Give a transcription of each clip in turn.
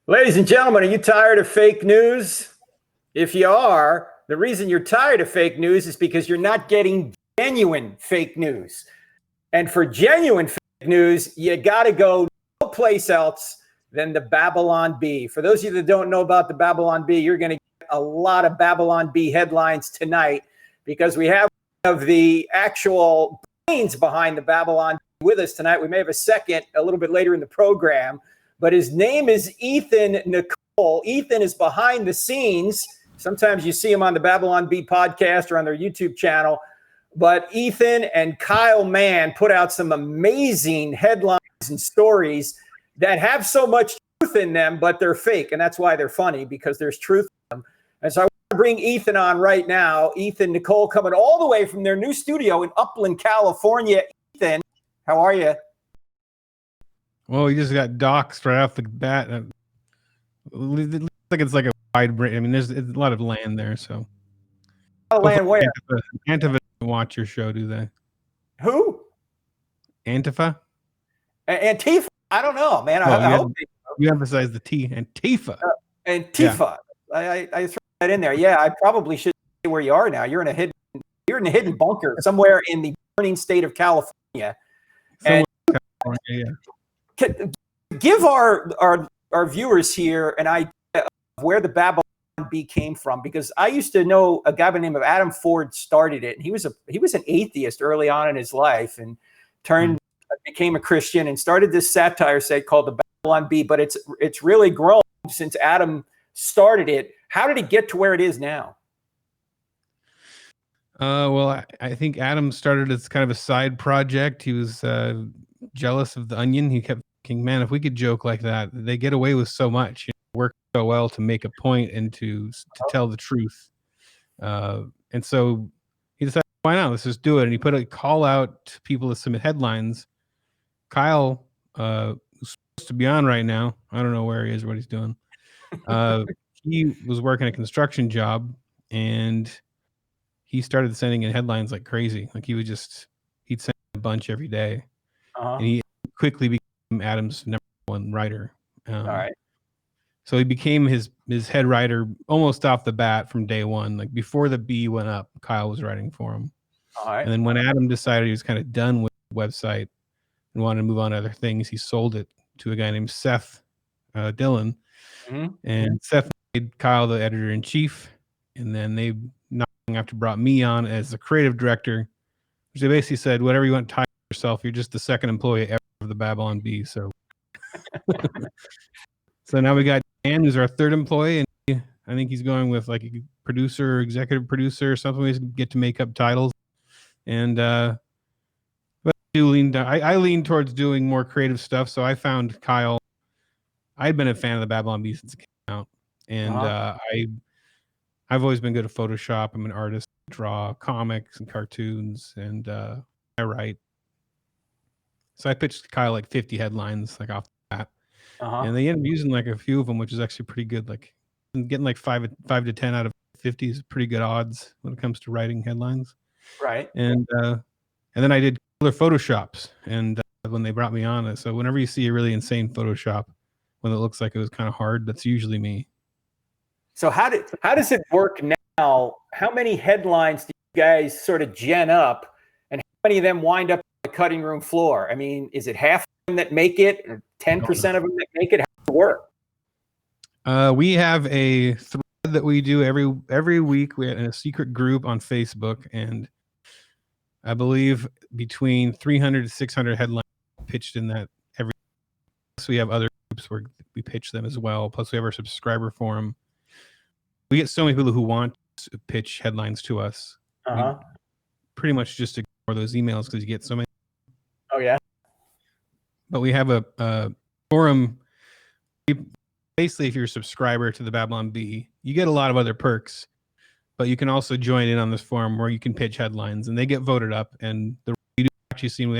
Ladies and gentlemen, are you tired of fake news? If you are, the reason you're tired of fake news is because you're not getting genuine fake news. And for genuine fake news, you got to go no place else than the Babylon Bee. For those of you that don't know about the Babylon Bee, you're going to get a lot of Babylon Bee headlines tonight because we have one of the actual brains behind the Babylon Bee with us tonight. We may have a second a little bit later in the program, but his name is 𝗦𝗢𝗖𝗜𝗔𝗟. Ethan is behind the scenes. Sometimes you see him on the Babylon Bee podcast or on their YouTube channel. But Ethan and Kyle Mann put out some amazing headlines and stories that have so much truth in them, but they're fake. And that's why they're funny, because there's truth in them. And so I want to bring Ethan on right now. 𝗦𝗢𝗖𝗜𝗔𝗟 coming all the way from their new studio in Upland, California. Ethan, how are you? Well, you just got doxxed right off the bat. It looks like it's like a wide range. I mean, there's a lot of land there, so. Land where? Antifa doesn't watch your show, do they? Who? Antifa? Antifa? I don't know, man. Oh, I hope you emphasize the T. Antifa. Antifa. Yeah. I threw that in there. Yeah, I probably should say where you are now. You're in a hidden bunker somewhere in the burning state of California. And give our viewers here an idea of where the Babylon Bee came from, because I used to know a guy by the name of Adam Ford started it, and he was an atheist early on in his life and became a Christian and started this satire site called the Babylon Bee. But it's really grown since Adam started it. How did it get to where it is now? Well, I think Adam started as kind of a side project. He was jealous of the Onion. He kept thinking, man, if we could joke like that, they get away with so much. You know, work so well to make a point and to tell the truth. And so he decided, why not? Let's just do it. And he put a call out to people to submit headlines. Kyle, who's supposed to be on right now, I don't know where he is or what he's doing. He was working a construction job, and he started sending in headlines like crazy. Like he'd send a bunch every day. And he quickly became Adam's #1 writer. All right. So he became his head writer almost off the bat from day one. Like before the Bee went up, Kyle was writing for him. All right. And then when Adam decided he was kind of done with the website and wanted to move on to other things, he sold it to a guy named Seth Dillon. And Seth made Kyle the editor-in-chief. And then they not long after brought me on as the creative director, which they basically said, whatever you want to title yourself, you're just the second employee ever of the Babylon Bee. So so now we got Dan, who's our third employee, and I think he's going with like a producer, executive producer, or something. We get to make up titles. And but I lean towards doing more creative stuff. So I found Kyle. I'd been a fan of the Babylon Bee since it came out, and I've always been good at Photoshop. I'm an artist. I draw comics and cartoons, and I write. So I pitched Kyle like 50 headlines like off the bat. And they ended up using like a few of them, which is actually pretty good. Like getting like 5 to 10 out of 50 is pretty good odds when it comes to writing headlines. Right. And then I did other Photoshops, and when they brought me on, so whenever you see a really insane Photoshop, when it looks like it was kind of hard, that's usually me. So how does it work now? How many headlines do you guys sort of gen up, and how many of them wind up on the cutting room floor? I mean, is it half of them that make it, or 10% of them that make it? How does it work? We have a thread that we do every week. We're in a secret group on Facebook, and I believe between 300 to 600 headlines pitched in that every. Plus we have other groups where we pitch them as well. Plus we have our subscriber forum. We get so many people who want to pitch headlines to us. We pretty much just ignore those emails because you get so many. Oh yeah. But we have a forum. Basically, if you're a subscriber to the Babylon Bee, you get a lot of other perks, but you can also join in on this forum where you can pitch headlines, and they get voted up. And we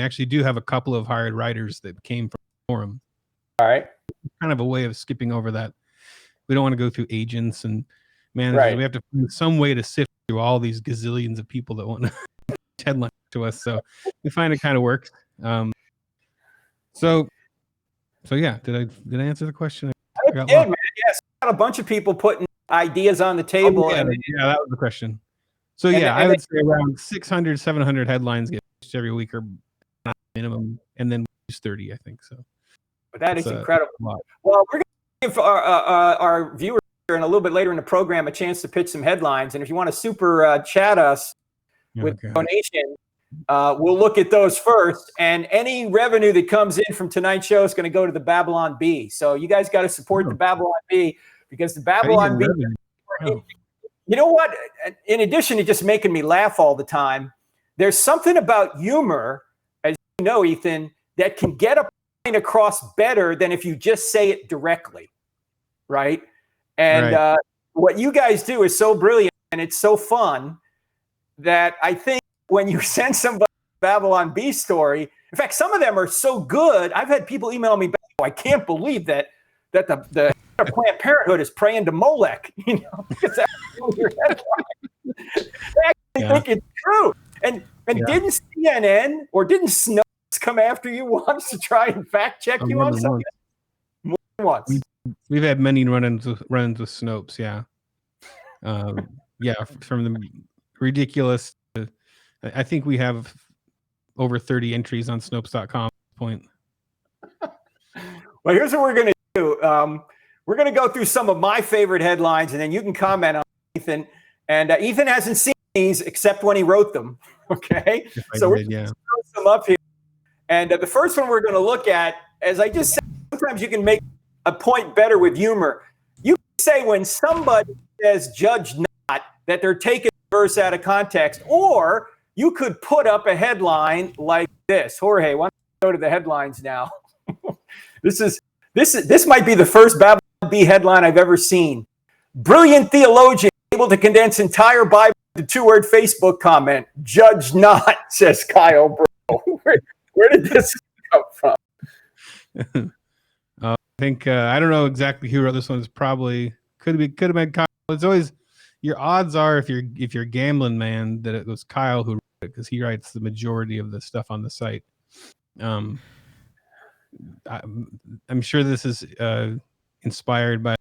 actually do have a couple of hired writers that came from the forum. All right. Kind of a way of skipping over that. We don't want to go through agents and managers. Right. We have to find some way to sift through all these gazillions of people that want to pitch headlines to us. So we find it kind of works. So yeah, did I answer the question? I got Yeah, lost. man. Yes, got a bunch of people putting ideas on the table. Oh, yeah, and yeah, that was the question. So And- yeah, and I would say around 600, 700 headlines get published every week or minimum, and then use 30, I think so. But that That's is a incredible. lot. Well, we're going to give our viewers here and a little bit later in the program a chance to pitch some headlines. And if you want to super chat us with donation, we'll look at those first. And any revenue that comes in from tonight's show is going to go to the Babylon Bee. So you guys got to support the Babylon Bee, because the Babylon Bee, you know what? In addition to just making me laugh all the time, there's something about humor, as you know, Ethan, that can get a point across better than if you just say it directly, right? And what you guys do is so brilliant, and it's so fun that I think when you send somebody a Babylon Bee story, in fact, some of them are so good. I've had people email me back, I can't believe that the Planned Parenthood is praying to Molech, you know, because that's your headline. I actually think it's true. And didn't CNN or didn't Snopes come after you once to try and fact check you on something? More than once. We've had many run-ins with Snopes, yeah. From the ridiculous to, I think we have over 30 entries on Snopes.com at this point. Well, here's what we're going to do. We're going to go through some of my favorite headlines, and then you can comment on Ethan. And Ethan hasn't seen these except when he wrote them. Okay, so we're going to throw some up here. And the first one we're going to look at, as I just said, sometimes you can make a point better with humor. You can say when somebody says "judge not," that they're taking the verse out of context, or you could put up a headline like this. Jorge, why don't you go to the headlines now? This might be the first Babylon Bee headline I've ever seen. Brilliant theologian able to condense entire Bible into two-word Facebook comment. Judge not, says Kyle Bro. Where did this come from? I think I don't know exactly who wrote this one. It's probably could have been Kyle. It's always your odds are if you're gambling man that it was Kyle who wrote it, because he writes the majority of the stuff on the site. I'm sure this is inspired by.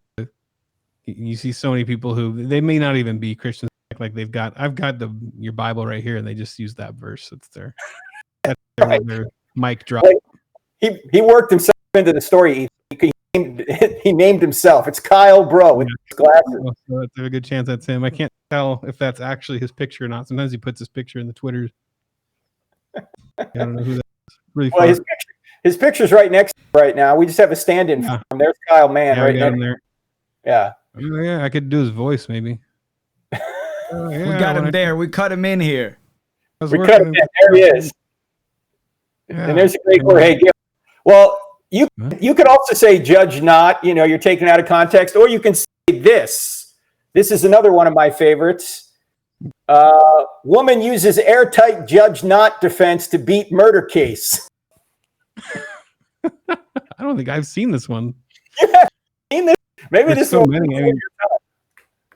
You see so many people who they may not even be Christians, like I've got your Bible right here, and they just use that verse. That's their mic drop. He worked himself into the story. He named himself. It's Kyle Bro with his glasses. So there's a good chance that's him. I can't tell if that's actually his picture or not. Sometimes he puts his picture in the Twitters. I don't know who that is. Really well, his picture's right next to him right now. We just have a stand-in for him. There's Kyle Mann right there. Yeah. Oh, yeah, I could do his voice maybe. We got him there. We cut him in here. We cut him in. There he is. Yeah. And there's a great word. Hey, well, you could also say "judge not." You know, you're taken out of context, or you can say this. This is another one of my favorites. Woman uses airtight "judge not" defense to beat murder case. I don't think I've seen this one. You haven't seen this? Maybe There's this so one. many. I mean,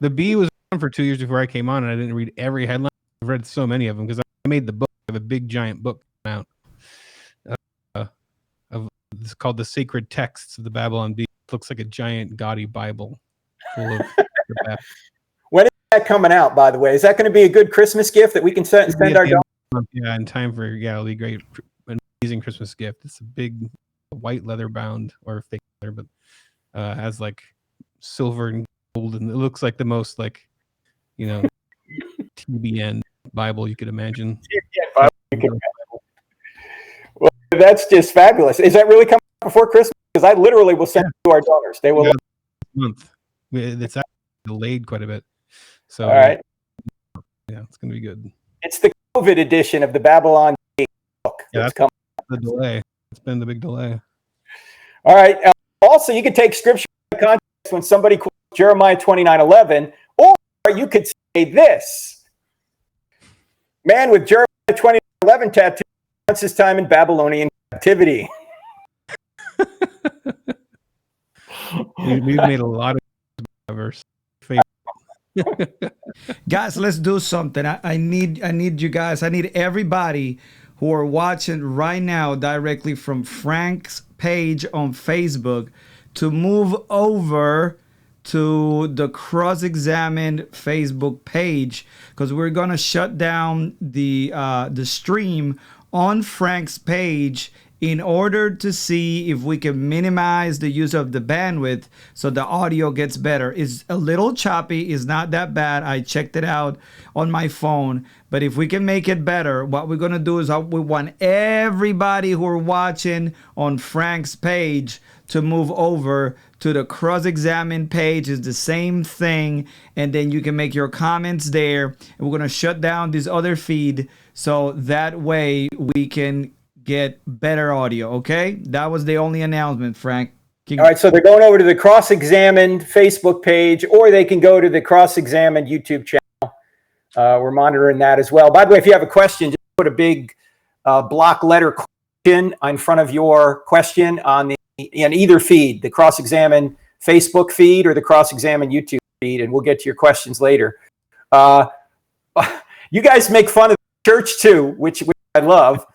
the Bee was on for 2 years before I came on, and I didn't read every headline. I've read so many of them because I made the book. I have a big giant book out. It's called The Sacred Texts of the Babylon Bee. It looks like a giant gaudy Bible full of When is that coming out, by the way? Is that going to be a good Christmas gift that we can send our donors? Yeah, in time for it'll be great. An amazing Christmas gift. It's a big white leather bound or fake leather, but has like silver and gold, and it looks like the most TBN Bible you could imagine. Well, that's just fabulous. Is that really coming before Christmas? Because I literally will send it to our donors. They will. Month. It's actually delayed quite a bit. So, all right. Yeah, it's going to be good. It's the COVID edition of the Babylon book. Yeah, that's the delay. It's been the big delay. All right. Also, you could take scripture in context when somebody quotes Jeremiah 29:11, or you could say this: man with Jeremiah 29:11 tattoo wants his time in Babylonian captivity. We've made a lot of verse. Guys, let's do something. I need you guys. I need everybody who are watching right now directly from Frank's page on Facebook to move over to the CrossExamined Facebook page, because we're gonna shut down the stream on Frank's page in order to see if we can minimize the use of the bandwidth so the audio gets better. It's a little choppy, it's not that bad. I checked it out on my phone, but if we can make it better, what we're gonna do is we want everybody who are watching on Frank's page to move over to the CrossExamined page. Is the same thing, and then you can make your comments there, and we're gonna shut down this other feed so that way we can get better audio. Okay, that was the only announcement, Frank. All right, so they're going over to the CrossExamined Facebook page, or they can go to the CrossExamined YouTube channel. We're monitoring that as well. By the way, if you have a question, just put a big block letter question in front of your question in either feed, the CrossExamined Facebook feed or the CrossExamined YouTube feed, and we'll get to your questions later. You guys make fun of the church too, which I love.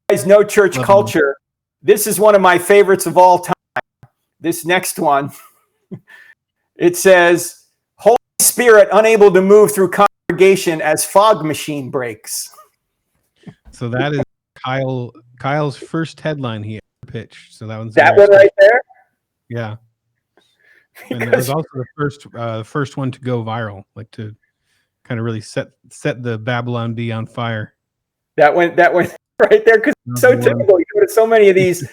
You guys know church culture. This is one of my favorites of all time. This next one, it says, Holy Spirit unable to move through congregation as fog machine breaks. So that is Kyle's first headline he ever pitched. So that one's that one right there. Yeah, and it was also the first one to go viral, like to kind of really set the Babylon Bee on fire. That went right there, because it's so typical. You go to so many of these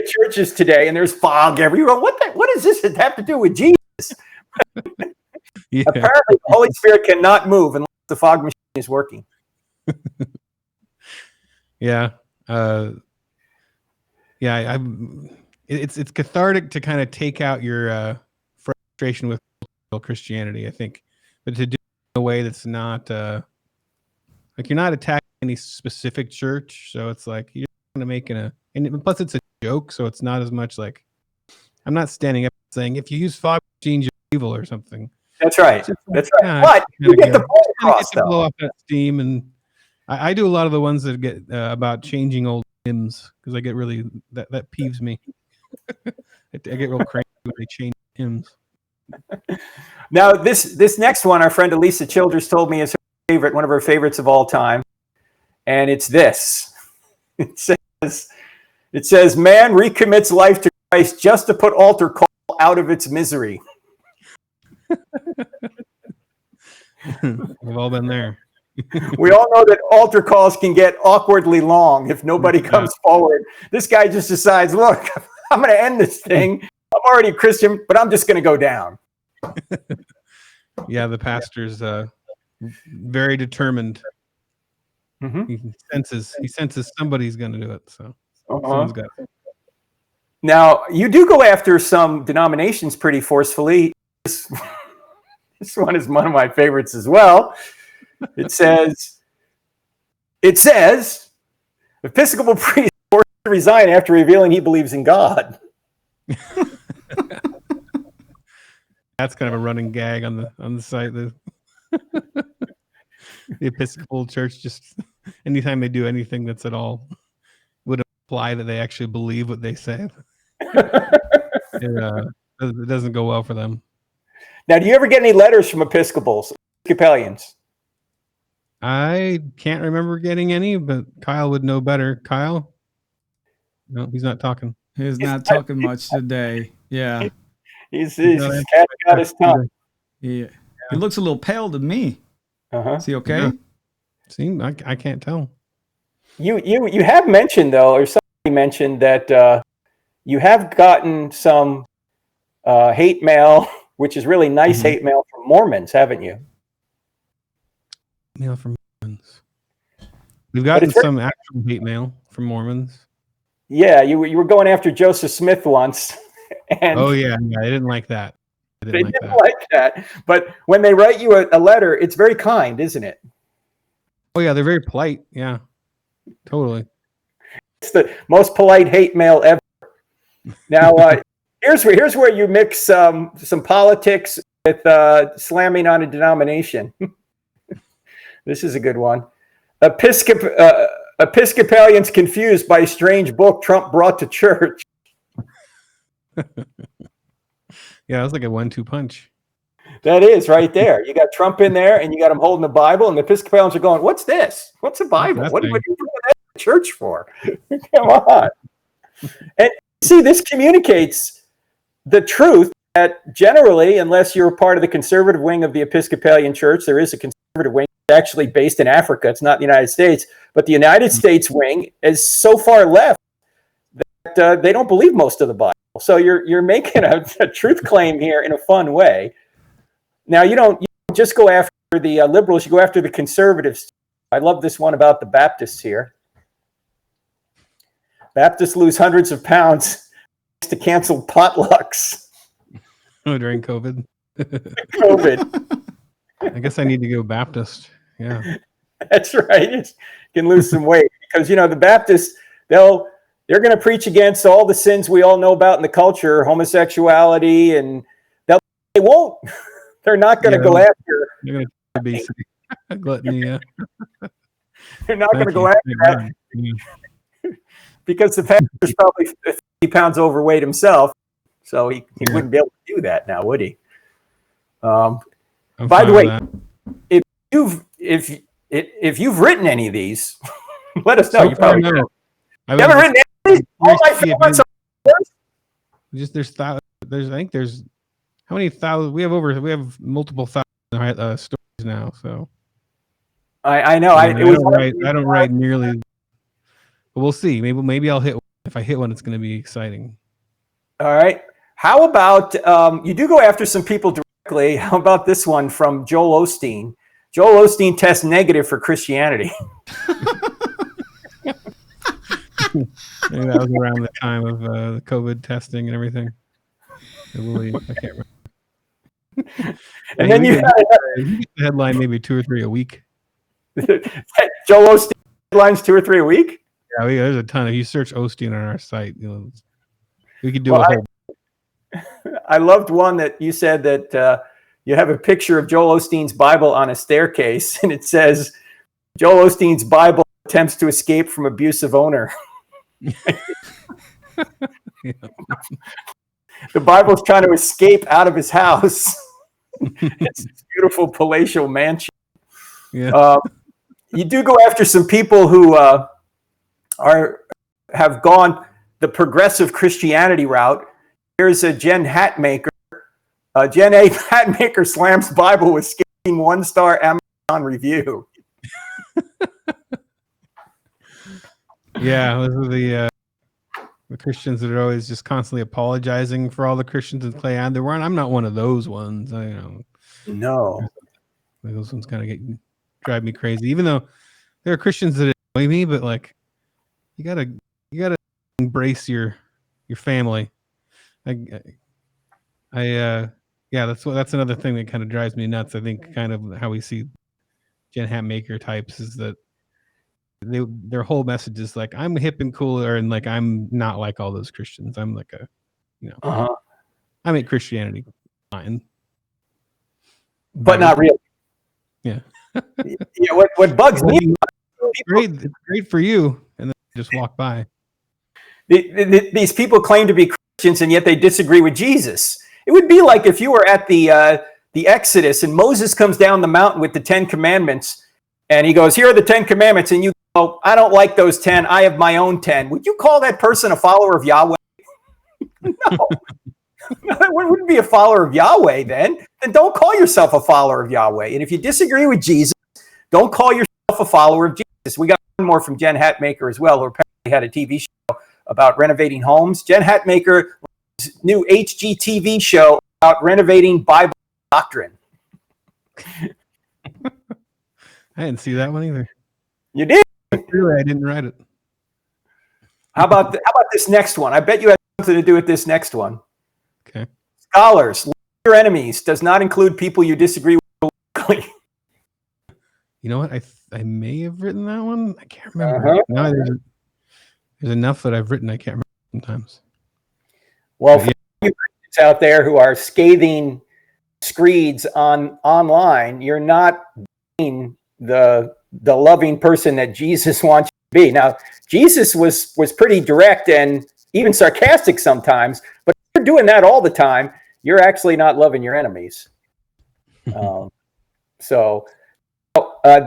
churches today, and there's fog everywhere. What does this have to do with Jesus? Yeah. Apparently, the Holy Spirit cannot move unless the fog machine is working. Yeah, it's cathartic to kind of take out your frustration with Christianity, I think, but to do it in a way that's not like you're not attacking any specific church, so it's like you're kind of making and plus it's a joke, so it's not as much like I'm not standing up saying if you use fog machines you're evil or something. That's right. That's right. But you get the point across, though. Blow off that steam, and I do a lot of the ones that get about changing old hymns, because I get really that peeves me. I get real crazy when they change hymns. Now this next one, our friend Elisa Childers told me is her favorite, one of her favorites of all time, and it's this. It says, man recommits life to Christ just to put altar call out of its misery. We've all been there. We all know that altar calls can get awkwardly long if nobody comes forward. This guy just decides, look, I'm going to end this thing. I'm already a Christian, but I'm just going to go down. Yeah, the pastor's very determined. Mm-hmm. He senses somebody's going to do it. So someone's got it. Now, you do go after some denominations pretty forcefully. This one is one of my favorites as well. It says, Episcopal priest forced to resign after revealing he believes in God. That's kind of a running gag on the site. The Episcopal Church, just anytime they do anything that's at all would imply that they actually believe what they say. It doesn't go well for them. Now, do you ever get any letters from Episcopalians? I can't remember getting any, but Kyle would know better. Kyle? No, he's not talking. He's not talking much today. Yeah. He's got his tongue. Yeah. He looks a little pale to me. Is he okay? Yeah. See, I can't tell. You have mentioned, though, or somebody mentioned that you have gotten some hate mail, which is really nice hate mail from Mormons, haven't you? Mail from Mormons. We've gotten some actual hate mail from Mormons. Yeah, you were going after Joseph Smith once. And oh, yeah, I didn't like that. They didn't like that. But when they write you a letter, it's very kind, isn't it? Oh, yeah, they're very polite. Yeah, totally. It's the most polite hate mail ever. Now, here's where you mix some politics with slamming on a denomination. This is a good one. Episcopalians confused by strange book Trump brought to church. Yeah, that's like a 1-2 punch. That is right there. You got Trump in there, and you got him holding the Bible, and the Episcopalians are going, "What's this? What's a Bible? What are you doing that in church for? Come on!" And see, this communicates the truth that generally, unless you're part of the conservative wing of the Episcopalian Church, there is a conservative wing actually based in Africa. It's not the United States, but the United States wing is so far left that they don't believe most of the Bible. So you're making a truth claim here in a fun way. Now, you don't just go after the liberals, you go after the conservatives. I love this one about the Baptists here. Baptists lose hundreds of pounds to canceled potlucks. Oh, during COVID? COVID. I guess I need to go Baptist. Yeah. That's right. You can lose some weight because, the Baptists, they're going to preach against all the sins we all know about in the culture, homosexuality, and they won't. They're not going to go after. They're going to be gluttony. Yeah. They're not going to go after that because the pastor's probably 50 pounds overweight himself, so he wouldn't be able to do that now, would he? By the way, if you've written any of these, let us know. You probably know. You haven't written any of these? All my favorites are I think there's how many thousand? We have multiple thousand stories now. So I know. I don't write nearly. But we'll see. Maybe I'll hit. If I hit one, it's going to be exciting. All right. How about you do go after some people directly? How about this one from Joel Osteen? Joel Osteen tests negative for Christianity. Maybe that was around the time of the COVID testing and everything. I believe. I can't remember. And then you get the headline maybe 2 or 3 a week. Joel Osteen headlines 2 or 3 a week? Yeah, there's a ton. If you search Osteen on our site, we could do a whole. I loved one that you said that you have a picture of Joel Osteen's Bible on a staircase, and it says, Joel Osteen's Bible attempts to escape from abusive owner. Yeah. The Bible's trying to escape out of his house. It's this beautiful palatial mansion. Yeah. You do go after some people who have gone the progressive Christianity route. Here's a Jen Hatmaker. Jen A. Hatmaker slams Bible with scathing 1-star Amazon review. Yeah, those are the Christians that are always just constantly apologizing for all the Christians that play on. I'm not one of those ones. No. Those ones kind of drive me crazy. Even though there are Christians that annoy me, but you gotta embrace your family. That's another thing that kind of drives me nuts. I think kind of how we see Jen Hatmaker types is that their whole message is like, I'm hip and cooler, and I'm not like all those Christians. I'm I make Christianity fine, but not really. Yeah. Yeah. What bugs me? It's great for you, and then just walk by. These people claim to be Christians, and yet they disagree with Jesus. It would be like if you were at the Exodus, and Moses comes down the mountain with the 10 Commandments, and he goes, "Here are the 10 Commandments," and you go, "I don't like those 10. I have my own 10." Would you call that person a follower of Yahweh? No. That wouldn't be a follower of Yahweh then. Then don't call yourself a follower of Yahweh. And if you disagree with Jesus, don't call yourself a follower of Jesus. We got one more from Jen Hatmaker as well, who apparently had a TV show about renovating homes. Jen Hatmaker's new HGTV show about renovating Bible doctrine. I didn't see that one either. You did? Really, I didn't write it. How about this next one? I bet you had something to do with this next one. Okay. Scholars, love your enemies does not include people you disagree with politically. You know what? I may have written that one. I can't remember. No, there's enough that I've written I can't remember sometimes. Well, for you out there who are scathing screeds online, you're not being the loving person that Jesus wants you to be. Now, Jesus was pretty direct and even sarcastic sometimes, but you're doing that all the time, you're actually not loving your enemies.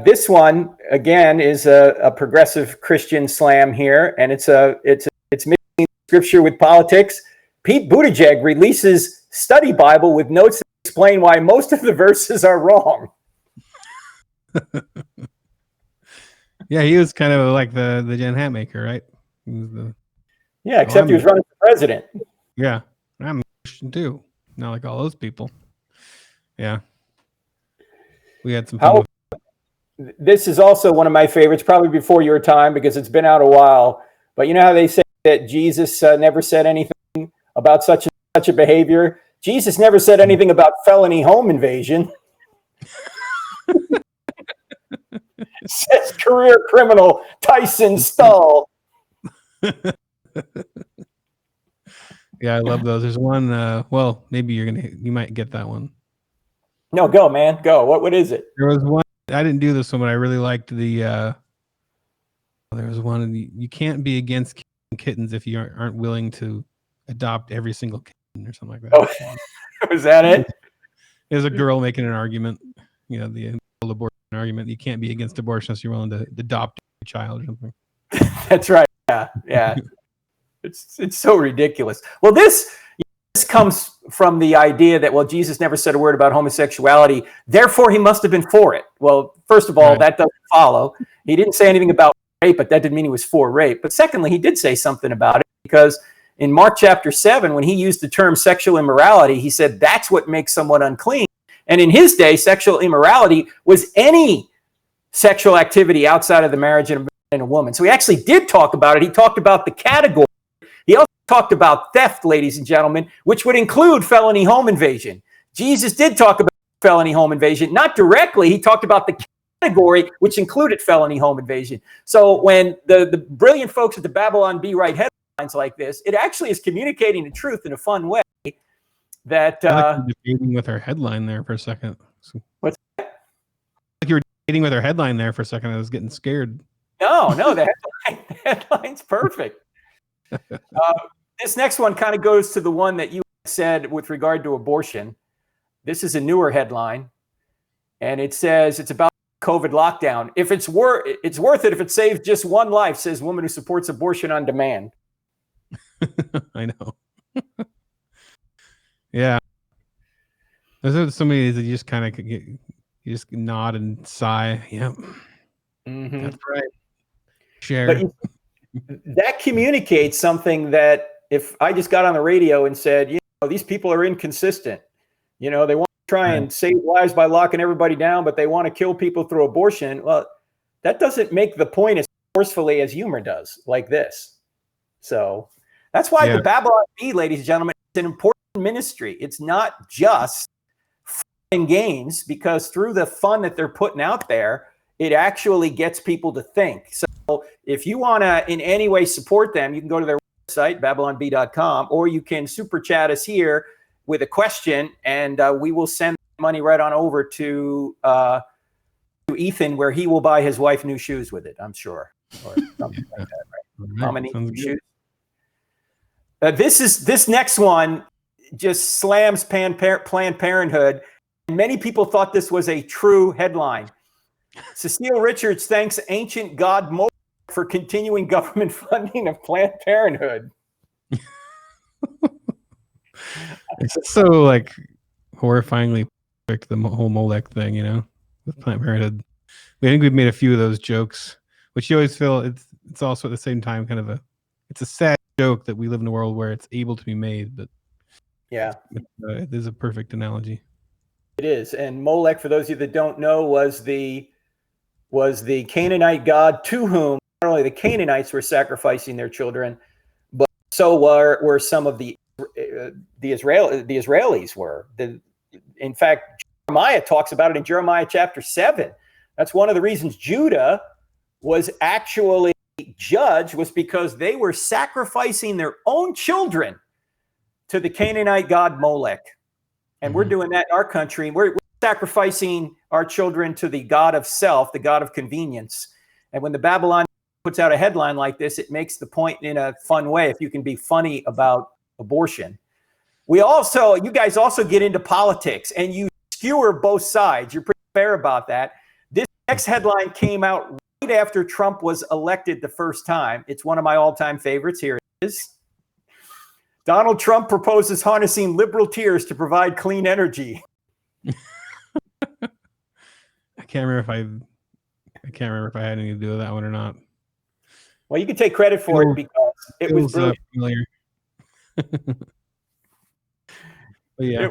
This one again is a progressive Christian slam here, and it's mixing scripture with politics. Pete Buttigieg releases study Bible with notes that explain why most of the verses are wrong. Yeah, he was kind of like the Jen Hatmaker, right? He was except he was running for president. Yeah, I'm a Christian too. Not like all those people. Yeah. We had some fun. This is also one of my favorites, probably before your time because it's been out a while. But you know how they say that Jesus never said anything about such a behavior? Jesus never said anything about felony home invasion. Says career criminal Tyson Stull. Yeah, I love those. There's one. Well, maybe you might get that one. No, go, man, go. What is it? There was one. I didn't do this one, but I really liked the. There was one. You can't be against kittens if you aren't willing to adopt every single kitten or something like that. Oh, was that it? There's a girl making an argument. You know, the abortion argument. You can't be against abortion unless you're willing to adopt a child or something. That's right. Yeah. It's so ridiculous. Well, this comes from the idea that, well, Jesus never said a word about homosexuality, therefore he must have been for it. Well, first of all, right. That doesn't follow. He didn't say anything about rape, but that didn't mean he was for rape. But secondly, he did say something about it because in Mark chapter 7, when he used the term sexual immorality, he said that's what makes someone unclean. And in his day, sexual immorality was any sexual activity outside of the marriage of a woman. So he actually did talk about it. He talked about the category. He also talked about theft, ladies and gentlemen, which would include felony home invasion. Jesus did talk about felony home invasion. Not directly. He talked about the category, which included felony home invasion. So when the brilliant folks at the Babylon Bee write headlines like this, it actually is communicating the truth in a fun way. That I like you debating with our headline there for a second. What's that? Like you were debating with our headline there for a second. I was getting scared. No, the headline's perfect. This next one kind of goes to the one that you said with regard to abortion. This is a newer headline, and it says it's about COVID lockdown. If it's worth it if it saves just one life, says woman who supports abortion on demand. I know. Yeah. There's so many that you just kind of you just nod and sigh. Yep. Mm-hmm. That's right. Share. But that communicates something that if I just got on the radio and said, these people are inconsistent. They want to try and save lives by locking everybody down, but they want to kill people through abortion. Well, that doesn't make the point as forcefully as humor does, like this. So that's why the Babylon Bee, ladies and gentlemen, is an important ministry. It's not just fun and games, because through the fun that they're putting out there, it actually gets people to think. So if you want to in any way support them, you can go to their website, babylonbee.com, or you can super chat us here with a question, and we will send money right on over to Ethan, where he will buy his wife new shoes with it, I'm sure. Or something like that, right? How many shoes? This next one just slams Planned Parenthood. And many people thought this was a true headline. Cecile Richards thanks ancient god 𝗦𝗢𝗖𝗕𝗦 for continuing government funding of Planned Parenthood. It's so like horrifyingly perfect, the whole Molech thing, with Planned Parenthood. I think we've made a few of those jokes, which you always feel it's also at the same time kind of it's a sad joke that we live in a world where it's able to be made, but it is a perfect analogy. It is. And Molech, for those of you that don't know, was the Canaanite god to whom not only the Canaanites were sacrificing their children, but so were some of the Israelis were. In fact, Jeremiah talks about it in Jeremiah chapter 7. That's one of the reasons Judah was actually judged, was because they were sacrificing their own children to the Canaanite god Molech. And we're doing that in our country. We're sacrificing our children to the god of self, the god of convenience. And when the Babylon puts out a headline like this, it makes the point in a fun way, if you can be funny about abortion. You guys also get into politics, and you skewer both sides. You're pretty fair about that. This next headline came out right after Trump was elected the first time. It's one of my all-time favorites. Here it is. Donald Trump proposes harnessing liberal tears to provide clean energy. I can't remember if I had anything to do with that one or not. Well, you can take credit for it because it was brilliant. Familiar. But yeah,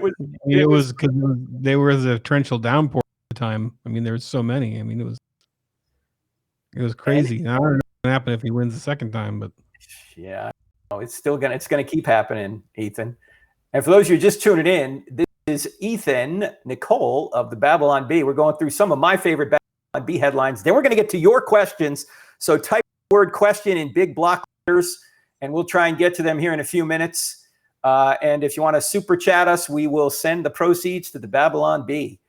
It was because there was a torrential downpour at the time. I mean, there was so many. I mean, it was crazy. I don't know what's gonna happen if he wins the second time, but yeah, it's gonna keep happening, Ethan. And for those of you just tuning in, this is 𝗦𝗙𝗗𝗦𝗢𝗕 of the Babylon Bee. We're going through some of my favorite Babylon Bee headlines. Then we're going to get to your questions. So type the word question in big block letters, and we'll try and get to them here in a few minutes. And if you want to super chat us, we will send the proceeds to the Babylon Bee.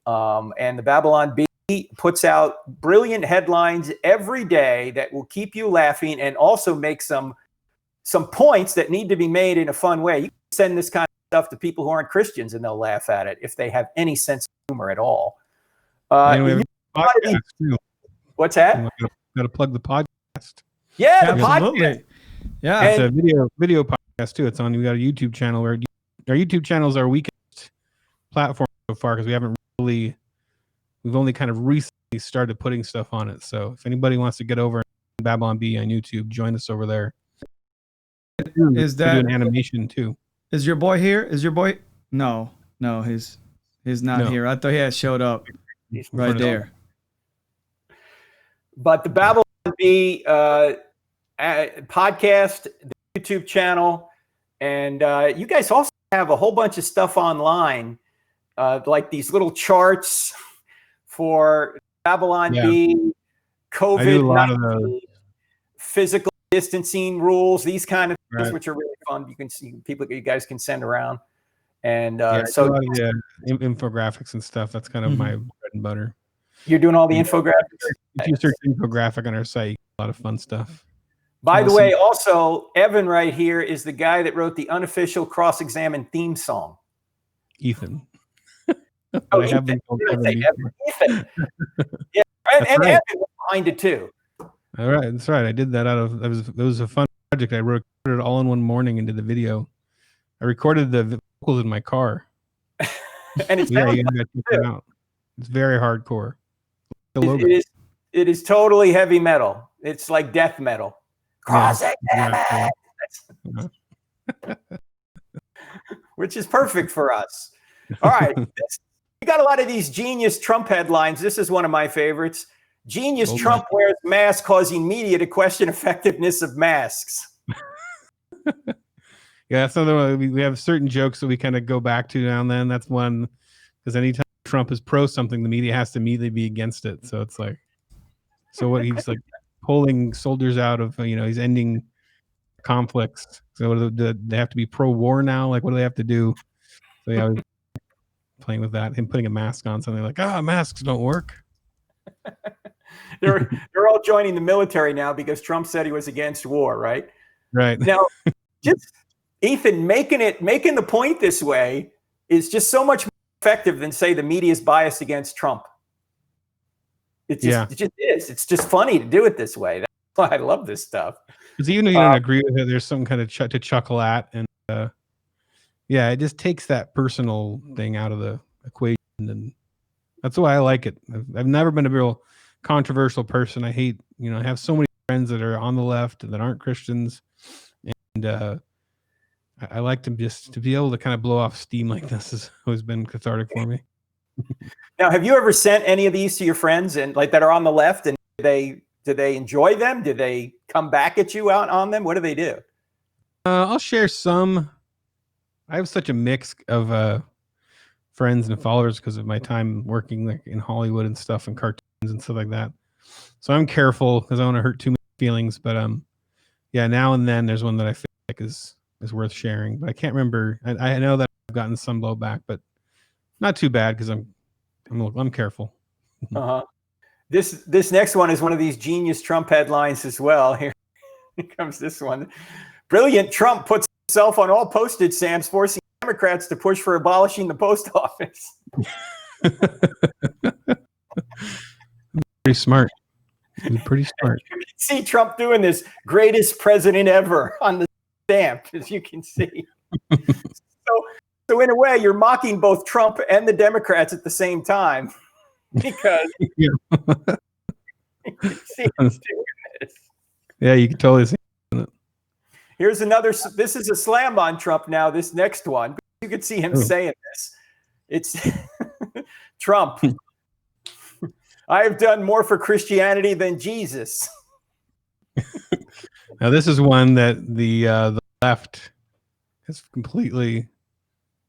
And the Babylon Bee puts out brilliant headlines every day that will keep you laughing and also make some points that need to be made in a fun way. You can send this kind of stuff to people who aren't Christians and they'll laugh at it if they have any sense of humor at all. Anyway, podcast too. What's that? Got to plug the podcast. Yeah, the Absolutely. podcast. Yeah. It's a video podcast too. It's on. We got a YouTube channel where our YouTube channel is our weakest platform so far because we've only kind of recently started putting stuff on it. So if anybody wants to get over Babylon Bee on YouTube, join us over there. Is that an animation too? Is your boy here? Is your boy? No, he's not here. I thought he had showed up right there. But the Babylon Bee podcast, the YouTube channel, and you guys also have a whole bunch of stuff online, like these little charts for Babylon Bee, COVID-19, physical distancing rules, these kind of things, which are really fun. You can see you guys can send around. And so infographics and stuff. That's kind of my bread and butter. You're doing all the infographics? If you search infographic on our site, a lot of fun stuff. By the way, also, Evan right here is the guy that wrote the unofficial CrossExamined theme song. Ethan. Oh, Ethan. Ethan. Yeah, and Evan was behind it too. All right, that's right. I did that it was a fun project. I recorded it all in one morning and did the video. I recorded the vocals in my car. And it's you gotta check it out. It's very hardcore. It is totally heavy metal. It's like death metal. CrossExamined. Which is perfect for us. All right. We got a lot of these genius Trump headlines. This is one of my favorites. Genius Trump wears mask, causing media to question effectiveness of masks. Yeah, that's another one. We have certain jokes that we kind of go back to now and then. That's one, because anytime Trump is pro something, the media has to immediately be against it. So it's like, so what he's like pulling soldiers out of, he's ending conflicts. So do they have to be pro-war now? Like, what do they have to do? So yeah, I was playing with that. Him putting a mask on, something like, masks don't work. They're all joining the military now because Trump said he was against war, right? Right. Now, just Ethan making the point this way is just so much more effective than say the media is biased against Trump. It just is. It's just funny to do it this way. That's why I love this stuff. Because even though you don't agree with it, there's some kind of to chuckle at, and it just takes that personal thing out of the equation, and that's why I like it. I've never been a real controversial person. I hate, I have so many friends that are on the left that aren't Christians, and I like to be able to kind of blow off steam like this has always been cathartic for me. Now, have you ever sent any of these to your friends and like that are on the left, and do they enjoy them? Do they come back at you out on them? What do they do? I'll share some. I have such a mix of friends and followers because of my time working like in Hollywood and stuff and cartoons and stuff like that. So I'm careful because I don't want to hurt too many feelings. But now and then there's one that I feel like is worth sharing. But I can't remember. I know that I've gotten some blowback, but not too bad because I'm careful. This next one is one of these genius Trump headlines as well. Here comes this one. Brilliant Trump puts himself on all postage stamps, forcing Democrats to push for abolishing the post office. Pretty smart. He's pretty smart. You can see Trump doing this, greatest president ever, on the stamp, as you can see. So in a way, you're mocking both Trump and the Democrats at the same time, because you can see he's doing this. Yeah, you can totally see it. Here's another. This is a slam on Trump now, this next one. You could see him saying this. It's Trump. I have done more for Christianity than Jesus. Now, this is one that the left has completely.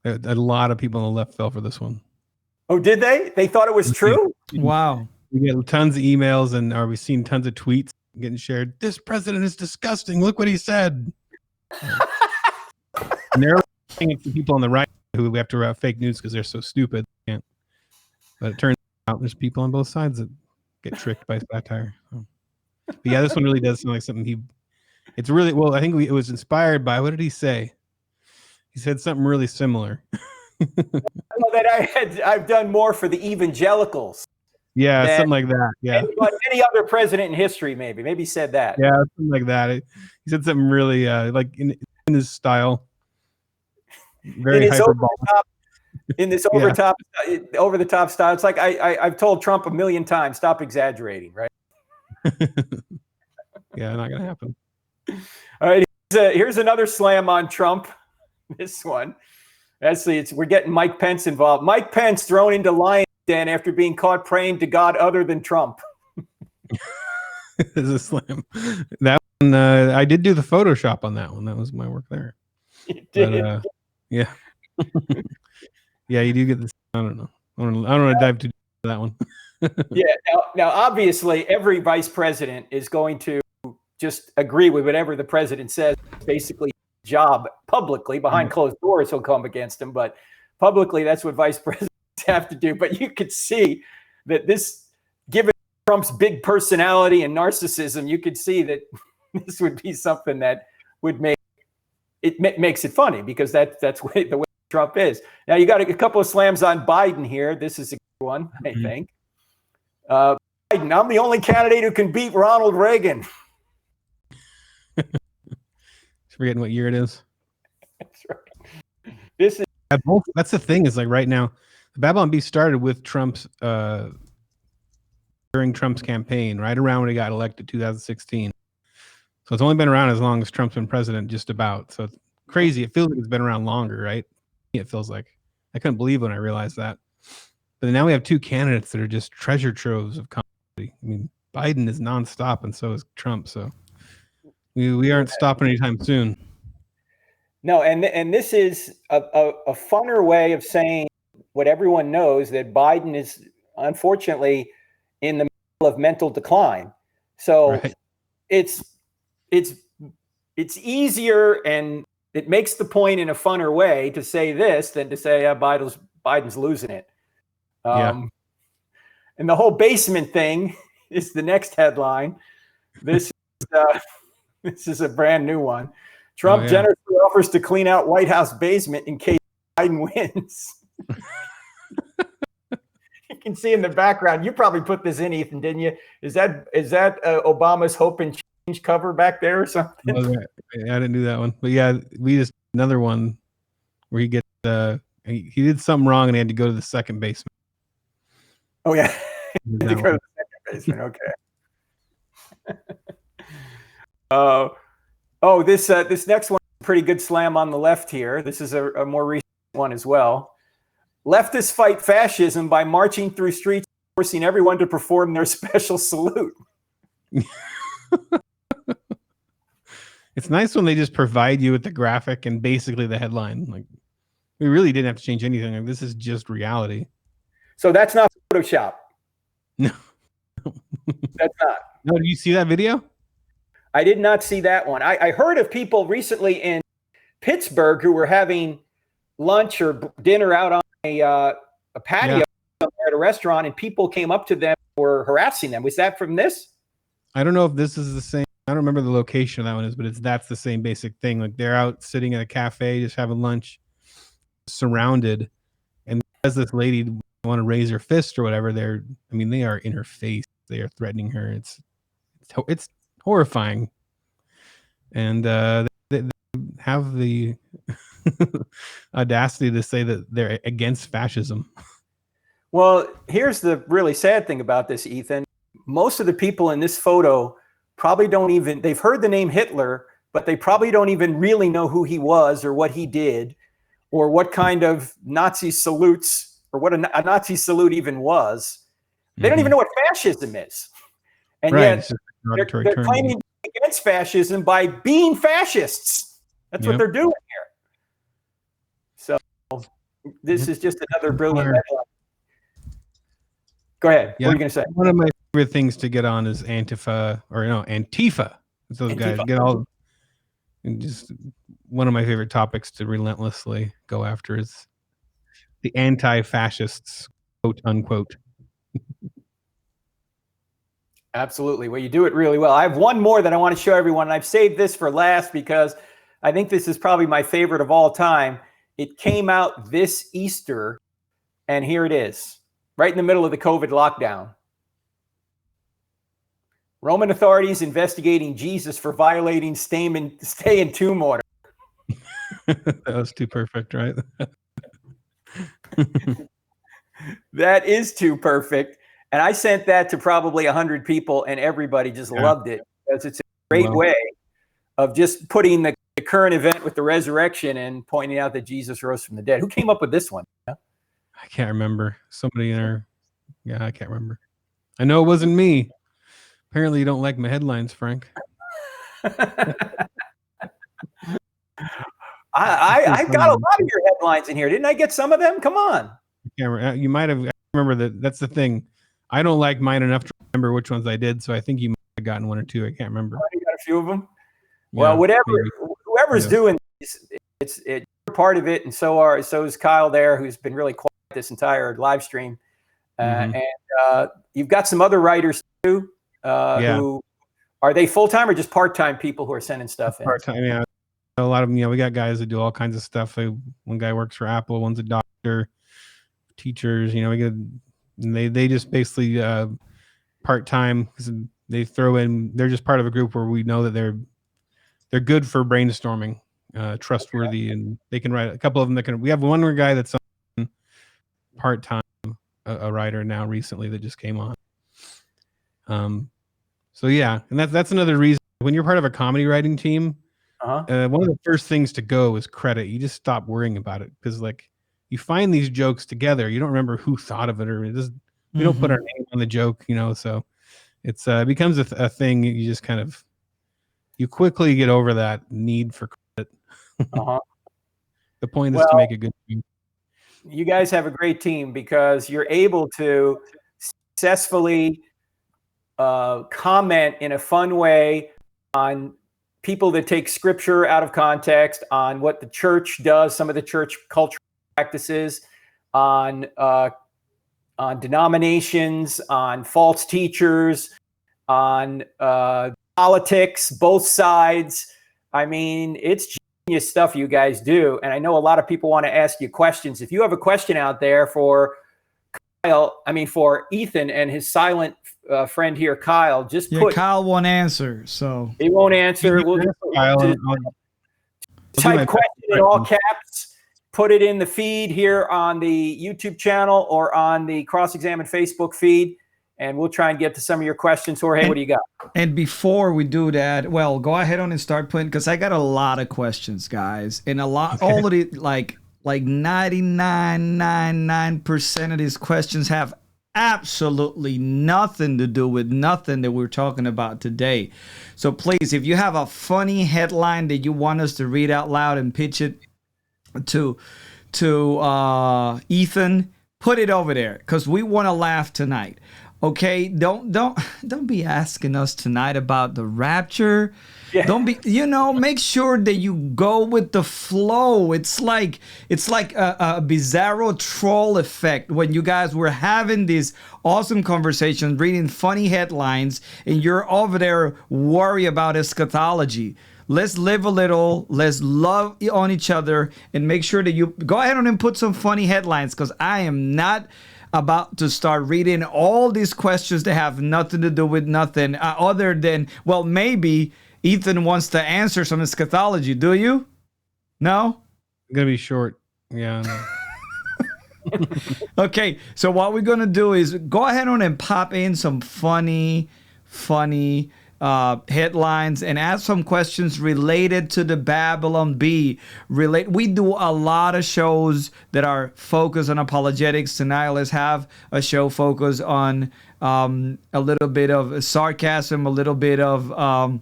A lot of people on the left fell for this one. Oh, did they? They thought it was true? Wow. We get tons of emails, and we've seen tons of tweets getting shared. This president is disgusting. Look what he said. And they're saying it to people on the right who have to write fake news because they're so stupid. They can't. But it turns out there's people on both sides that get tricked by satire. So. But yeah, this one really does sound like something it's really, well, I think it was inspired by, what did he say? He said something really similar. I know that I've done more for the evangelicals. Yeah, something like that. Yeah. Any other president in history, maybe. Maybe he said that. Yeah, something like that. He said something really like in his style. Very hyperbolic. In this over the top style. It's like I've told Trump a million times, stop exaggerating, right? Yeah, not gonna happen. All right, here's another slam on Trump. This one. Actually, we're getting Mike Pence involved. Mike Pence thrown into lion's den after being caught praying to God other than Trump. This is a slam. That one, I did do the Photoshop on that one. That was my work there. You did. But, yeah. Yeah, you do get this. I don't know. I don't want to dive too deep into that one. Yeah. Now, obviously, every vice president is going to just agree with whatever the president says. Basically, job publicly behind closed doors, he'll come against him. But publicly, that's what vice presidents have to do. But you could see that this, given Trump's big personality and narcissism, you could see that this would be something that would make makes it funny, because that's the way Trump is. Now, you got a couple of slams on Biden here. This is a good one, I think. Biden, I'm the only candidate who can beat Ronald Reagan. Forgetting what year it is. That's right. This is that's the thing, is like right now, the Babylon Bee started with Trump's during Trump's campaign, right around when he got elected, 2016. So it's only been around as long as Trump's been president, just about. So it's crazy. It feels like it's been around longer, right? It feels like. I couldn't believe when I realized that. But now we have two candidates that are just treasure troves of comedy. I mean, Biden is nonstop, and so is Trump. So we aren't stopping anytime soon. No, and this is a funner way of saying what everyone knows, that Biden is unfortunately in the middle of mental decline. So right. it's easier, and it makes the point in a funner way to say this than to say Biden's losing it. Yeah. And the whole basement thing is the next headline. This is a brand new one. Trump generously offers to clean out White House basement in case Biden wins. You can see in the background. You probably put this in, Ethan, didn't you? Is that Obama's Hope and Change cover back there or something? I didn't do that one, but yeah, we just another one where he gets he did something wrong and he had to go to the second basement. Oh yeah, to go to the second basement. Okay. This next one, pretty good slam on the left here. This is a more recent one as well. Leftists fight fascism by marching through streets, forcing everyone to perform their special salute. It's nice when they just provide you with the graphic and basically the headline. Like, we really didn't have to change anything. Like, this is just reality. So that's not Photoshop. No. That's not. No, did you see that video? I did not see that one. I heard of people recently in Pittsburgh who were having lunch or dinner out on a patio somewhere at a restaurant, and people came up to them and were harassing them. Was that from this? I don't know if this is the same. I don't remember the location of that one is, but that's the same basic thing. Like, they're out sitting at a cafe, just having lunch. surrounded, and as this lady want to raise her fist or whatever, they are in her face. They are threatening her. It's horrifying, and they have the audacity to say that they're against fascism. Well, here's the really sad thing about this, Ethan. Most of the people in this photo probably they've heard the name Hitler, but they probably don't even really know who he was or what he did or what kind of Nazi salutes or what a Nazi salute even was. They don't even know what fascism is. And yet they're claiming against fascism by being fascists. That's what they're doing here. So this is just another brilliant headline. Go ahead. Yeah. What are you going to say? One of my favorite things to get on is Antifa. Those guys get all, and just one of my favorite topics to relentlessly go after is the anti-fascists, quote unquote. Absolutely. Well, you do it really well. I have one more that I want to show everyone, and I've saved this for last because I think this is probably my favorite of all time. It came out this Easter, and here it is, right in the middle of the COVID lockdown. Roman authorities investigating Jesus for violating stay in tomb order. That was too perfect, right? That is too perfect. And I sent that to probably 100 people, and everybody just loved it because it's a great way of just putting the current event with the resurrection and pointing out that Jesus rose from the dead. Who came up with this one? I can't remember. Somebody in our, I can't remember. I know it wasn't me. Apparently you don't like my headlines, Frank. I got a lot of your headlines in here. Didn't I get some of them? Come on. You might have. I remember that. That's the thing. I don't like mine enough to remember which ones I did, so I think you might have gotten one or two. I can't remember. You got a few of them. Well, whoever's doing this, it's part of it, and so is Kyle there, who's been really quiet this entire live stream. And you've got some other writers too. Who are they full-time or just part-time people who are sending stuff in? Part-time, yeah. A lot of them, we got guys that do all kinds of stuff. One guy works for Apple, one's a doctor, teachers, they just basically part-time, because they throw in, they're just part of a group where we know that they're good for brainstorming, trustworthy, and they can write. A couple of them we have one guy that's on part-time, a writer now recently that just came on. So yeah, and that's another reason when you're part of a comedy writing team, one of the first things to go is credit. You just stop worrying about it because you find these jokes together. You don't remember who thought of it, or we don't put our name on the joke, so it's becomes a thing. You just kind of, you quickly get over that need for credit. The point is to make a good team. You guys have a great team because you're able to successfully comment in a fun way on people that take scripture out of context, on what the church does, some of the church cultural practices, on denominations, on false teachers, on politics, both sides. I mean, it's genius stuff you guys do. And I know a lot of people want to ask you questions. If you have a question out there for Ethan and his silent friend here, Kyle, Kyle won't answer, so he won't answer. We'll type question in all caps, put it in the feed here on the YouTube channel or on the CrossExamined Facebook feed, and we'll try and get to some of your questions. Jorge, what do you got? And before we do that, well, go ahead on and start putting, because I got a lot of questions, guys, and all of it, like 99.99% of these questions have absolutely nothing to do with nothing that we're talking about today. So please, if you have a funny headline that you want us to read out loud and pitch it to Ethan, put it over there, because we want to laugh tonight. Okay, don't be asking us tonight about the rapture. Yeah. Don't be, make sure that you go with the flow. It's like a bizarro troll effect when you guys were having these awesome conversations, reading funny headlines, and you're over there worried about eschatology. let's live a little, let's love on each other, and make sure that you go ahead and put some funny headlines, because I am not about to start reading all these questions that have nothing to do with nothing other than, well, maybe Ethan wants to answer some eschatology. Do you? No? I'm gonna be short. Yeah. No. Okay, so what we're gonna do is go ahead on and pop in some funny headlines and ask some questions related to the Babylon Bee. We do a lot of shows that are focused on apologetics. Tonight, let's have a show focused on a little bit of sarcasm, a little bit of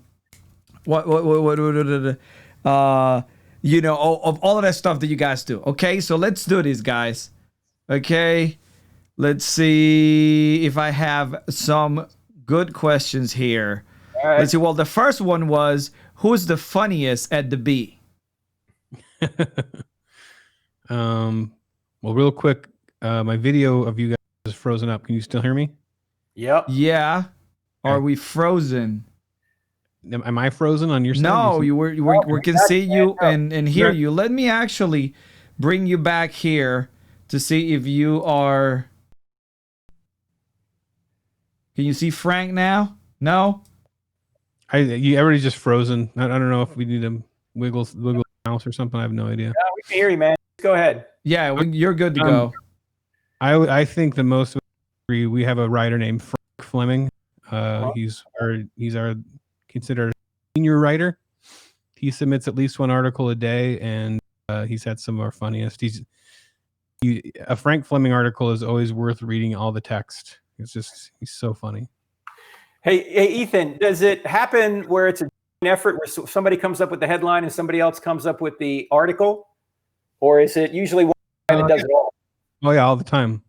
you know, of all of that stuff that you guys do. Okay, so let's do this, guys. Okay, let's see if I have some good questions here. All right. Let's see. Well, the first one was, who's the funniest at the Bee? Well, real quick, my video of you guys is frozen up. Can you still hear me? Yep. Yeah. Are Okay. we frozen? Am I frozen on your side? No, You we can see you and hear you. Let me actually bring you back here to see if you are. Can you see Frank now? No? everybody's just frozen. I don't know if we need to wiggle the mouse or something. I have no idea. We can hear you, man. Go ahead. Yeah, you're good to go. I think the most we have a writer named Frank Fleming. He's our considered senior writer. He submits at least one article a day, and he's had some of our funniest. A Frank Fleming article is always worth reading all the text. He's so funny. Hey, Ethan, does it happen where it's an effort where somebody comes up with the headline and somebody else comes up with the article? Or is it usually one guy that does it all? Oh yeah, all the time.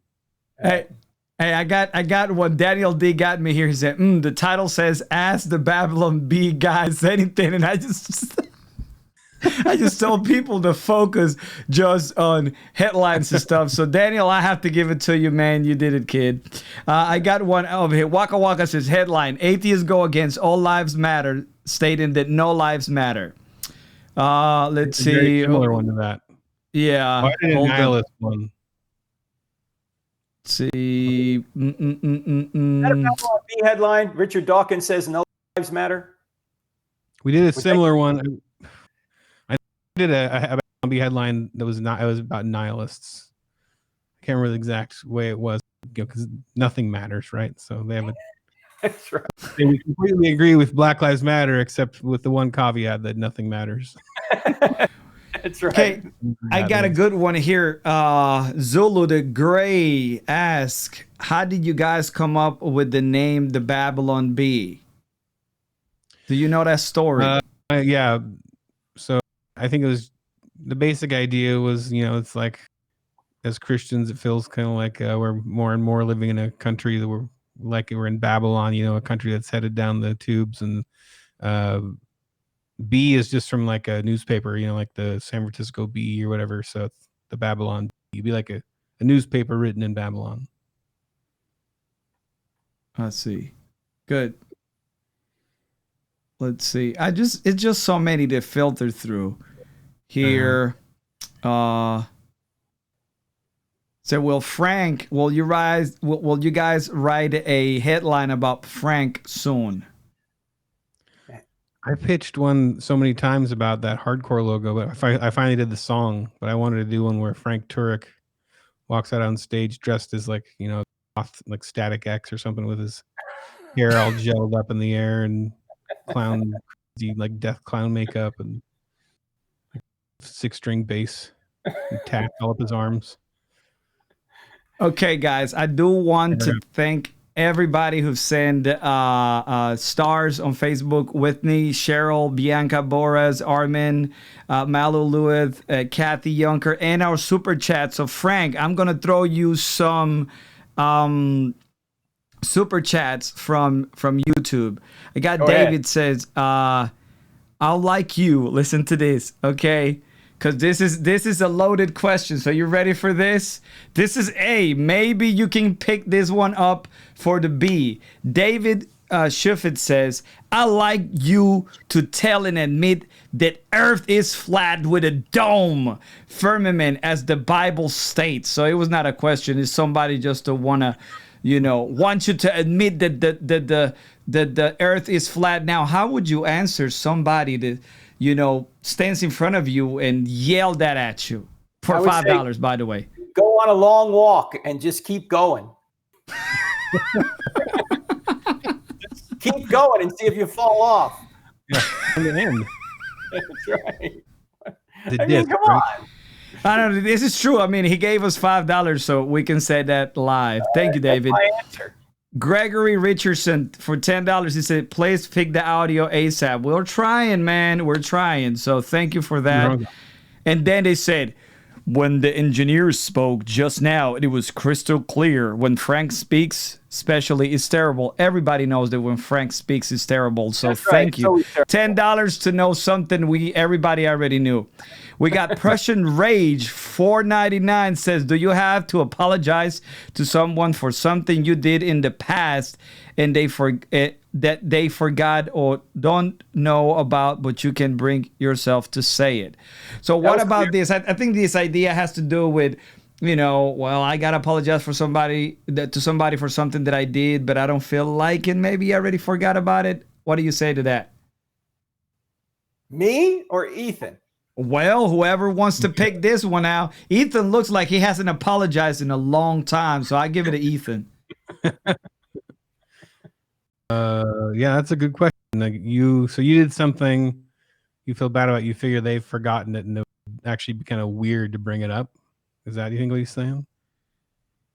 Hey, I got one. Daniel D got me here. He said, the title says, "Ask the Babylon Bee guys anything," and I just told people to focus just on headlines and stuff. So Daniel, I have to give it to you, man. You did it, kid. I got one over here. Waka Waka says, headline: Atheists go against all lives matter, stating that no lives matter. Let's see. Very similar one to that. Yeah. Why did a nihilist one? Let's see. That a Babylon Bee headline? Richard Dawkins says no lives matter. We did a similar one. I did a Babylon Bee headline that was not. It was about nihilists. I can't remember the exact way it was, because nothing matters, right? So they have a. That's right. We completely agree with Black Lives Matter, except with the one caveat that nothing matters. That's right. Okay, I got a good one here. Zulu the Gray asks, how did you guys come up with the name the Babylon Bee? Do you know that story? Yeah. So I think it was the basic idea was, it's like as Christians, it feels kind of like we're more and more living in a country that we're in Babylon, a country that's headed down the tubes, and Bee is just from like a newspaper, like the San Francisco Bee or whatever. So it's the Babylon Bee. It'd be like a newspaper written in Babylon. Let's see. Good. Let's see. It's just so many to filter through here. So will you guys write a headline about Frank soon? I pitched one so many times about that hardcore logo, but I finally did the song. But I wanted to do one where Frank Turek walks out on stage dressed as like Static X or something, with his hair all gelled up in the air and like death clown makeup and 6-string bass and tack all up his arms. Okay, guys, I do want to thank everybody who sent stars on Facebook: Whitney, Cheryl, Bianca, Boras, Armin, Malu Lewis, Kathy Yunker, and our super chat. So Frank, I'm gonna throw you some super chats from YouTube. I got David says, I'll like you. Listen to this, okay? Because this is a loaded question. So you ready for this? This is A. Maybe you can pick this one up for the B. David Shufit says, I like you to tell and admit that Earth is flat with a dome, firmament, as the Bible states. So it was not a question. It's somebody just to want you to admit that the Earth is flat. Now, how would you answer somebody that, stands in front of you and yell that at you for $5, by the way? Go on a long walk and just keep going. Just keep going and see if you fall off. Yeah, in the end. That's right. Come right? on. I don't know. This is true. I mean, he gave us $5, so we can say that live. Thank you, David. That's my answer. Gregory Richardson for $10. He said, please pick the audio ASAP. We're trying, man. We're trying. So thank you for that. And then they said, when the engineers spoke just now, it was crystal clear. When Frank speaks, especially, it's terrible. Everybody knows that when Frank speaks, it's terrible. So thank you. $10 to know something everybody already knew. We got Prussian Rage, $4.99 says, do you have to apologize to someone for something you did in the past and that they forgot or don't know about, but you can bring yourself to say it? So what about this? I think this idea has to do with, I got to apologize for somebody for something that I did, but I don't feel like it. Maybe I already forgot about it. What do you say to that? Me or Ethan? Well, whoever wants to pick this one out. Ethan looks like he hasn't apologized in a long time, so I give it to Ethan. Yeah, that's a good question. Like you did something you feel bad about, you figure they've forgotten it, and it would actually be kind of weird to bring it up. Is that, you think, what he's saying?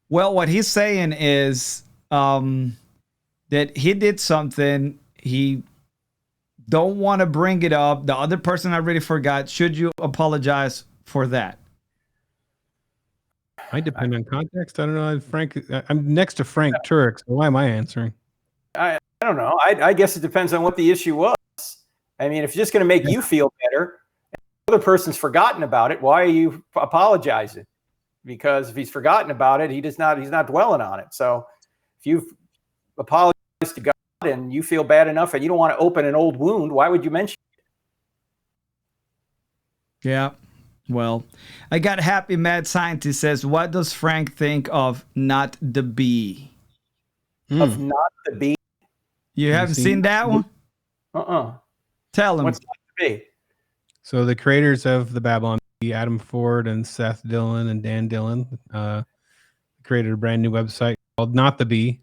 Well, what he's saying is that he did something, he don't want to bring it up. The other person already forgot. Should you apologize for that? Might depend on context. I don't know. Frank, I'm next to Frank Turek, so why am I answering? I don't know. I guess it depends on what the issue was. I mean, if it's just going to make you feel better, and the other person's forgotten about it, why are you apologizing? Because if he's forgotten about it, he's not dwelling on it. So if you've apologized to God and you feel bad enough and you don't want to open an old wound, why would you mention it? Yeah. Well, I got Happy Mad Scientist says, what does Frank think of Not the Bee? Of Not the Bee? You haven't seen that one? Tell him. What's Not the Bee? So the creators of the Babylon Bee, Adam Ford and Seth Dillon and Dan Dillon, created a brand new website called Not the Bee.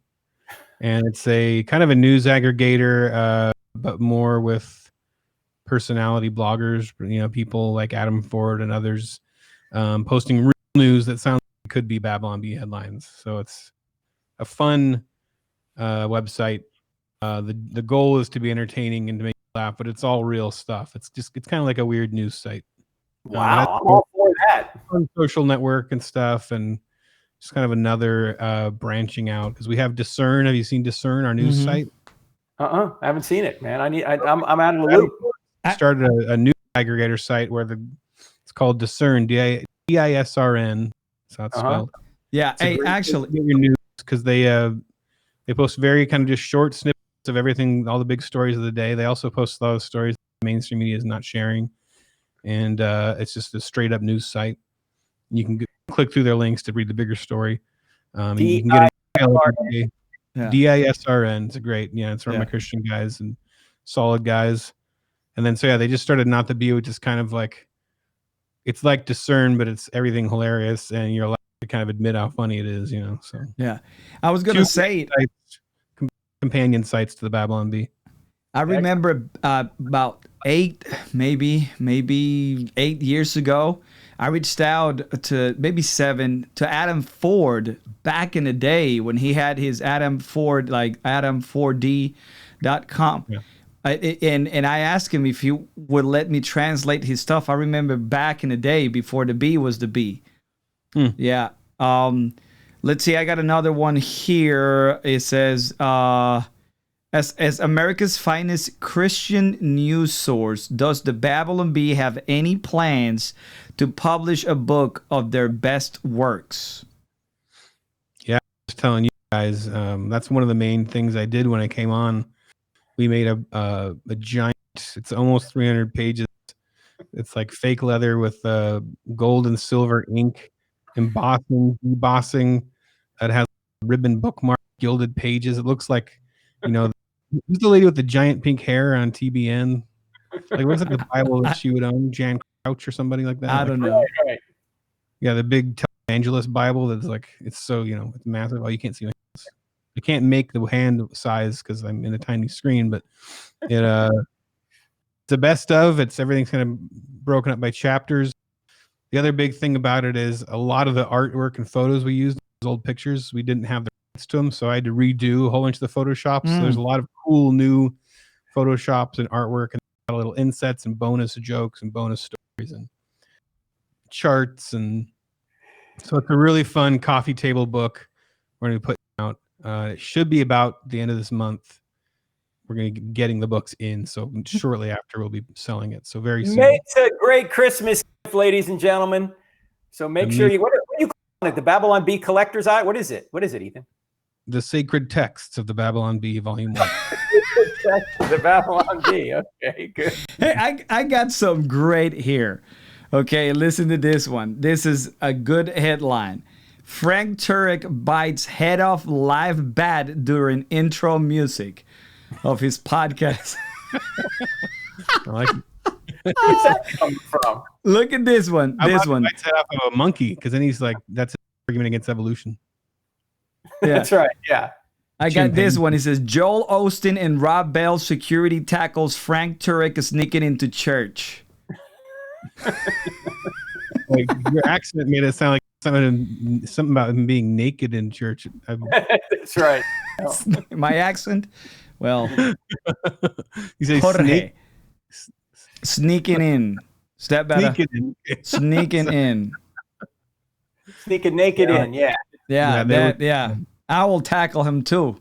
And it's a kind of a news aggregator, but more with personality bloggers, people like Adam Ford and others, posting real news that sounds like it could be Babylon Bee headlines. So it's a fun website. The goal is to be entertaining and to make you laugh, but it's all real stuff. It's kind of like a weird news site. Wow, I'm all for that. Fun social network and stuff, and just kind of another branching out, because we have Discern. Have you seen Discern, our news site? I haven't seen it, man. I'm out of the loop. Started a news aggregator site where it's called Discern, DISRN. That's how it's spelled. Yeah, actually, get your news, because they post very kind of just short snippets of everything, all the big stories of the day. They also post a lot of stories the mainstream media is not sharing, and it's just a straight up news site. You can click through their links to read the bigger story. You can get DISRN. It's a great, it's from my Christian guys and solid guys. And then, they just started Not the Bee, which is kind of like, it's like Discern, but it's everything hilarious, and you're allowed to kind of admit how funny it is, So yeah, I was gonna say companion sites to the Babylon Bee. I remember about maybe 8 years ago, I reached out to maybe 7 to Adam Ford back in the day when he had his Adam Ford, like adam4d.com. Yeah. And I asked him if he would let me translate his stuff. I remember back in the day before the B was the B. Yeah. Let's see. I got another one here. It says, as America's finest Christian news source, does the Babylon Bee have any plans to publish a book of their best works? Yeah, I was telling you, guys. That's one of the main things I did when I came on. We made a giant. It's almost 300 pages. It's like fake leather with gold and silver ink, embossing. It has ribbon bookmark, gilded pages. It looks like, who's the lady with the giant pink hair on TBN? Like, it looks like the Bible that she would own, Jan Crouch or somebody like that. I don't know. Right. Yeah, the big evangelist Bible that's like, it's so, it's massive. Oh, you can't see my hands. I can't make the hand size because I'm in a tiny screen, but it's the best of. Everything's kind of broken up by chapters. The other big thing about it is a lot of the artwork and photos we used, those old pictures, we didn't have the rights to them, so I had to redo a whole bunch of the Photoshops. So there's a lot of cool new Photoshops and artwork, and little insets and bonus jokes and bonus stories and charts, and so it's a really fun coffee table book we're going to put out. It should be about the end of this month. We're going to be getting the books in, so shortly after we'll be selling it. So very soon. It's a great Christmas gift, ladies and gentlemen. So make sure what are you calling it? The Babylon Bee Collector's Eye? What is it? What is it, Ethan? The Sacred Texts of the Babylon Bee, Volume 1. The Babylon Bee. Okay, good. Hey, I got some great here. Okay, listen to this one. This is a good headline. Frank Turek bites head off live bat during intro music of his podcast. I like it. Where's that coming from? Look at this one. This one. Bites head off of a monkey, because then he's like, that's an argument against evolution. Yeah. That's right. Yeah. I got this one. It says Joel Osteen and Rob Bell security tackles Frank Turek sneaking into church. Like, your accent made it sound like something about him being naked in church. That's right. My accent? Well, you say Jorge. Sneaking in. Step better. Sneaking in. Sneaking naked in. Yeah. Yeah. I will tackle him too.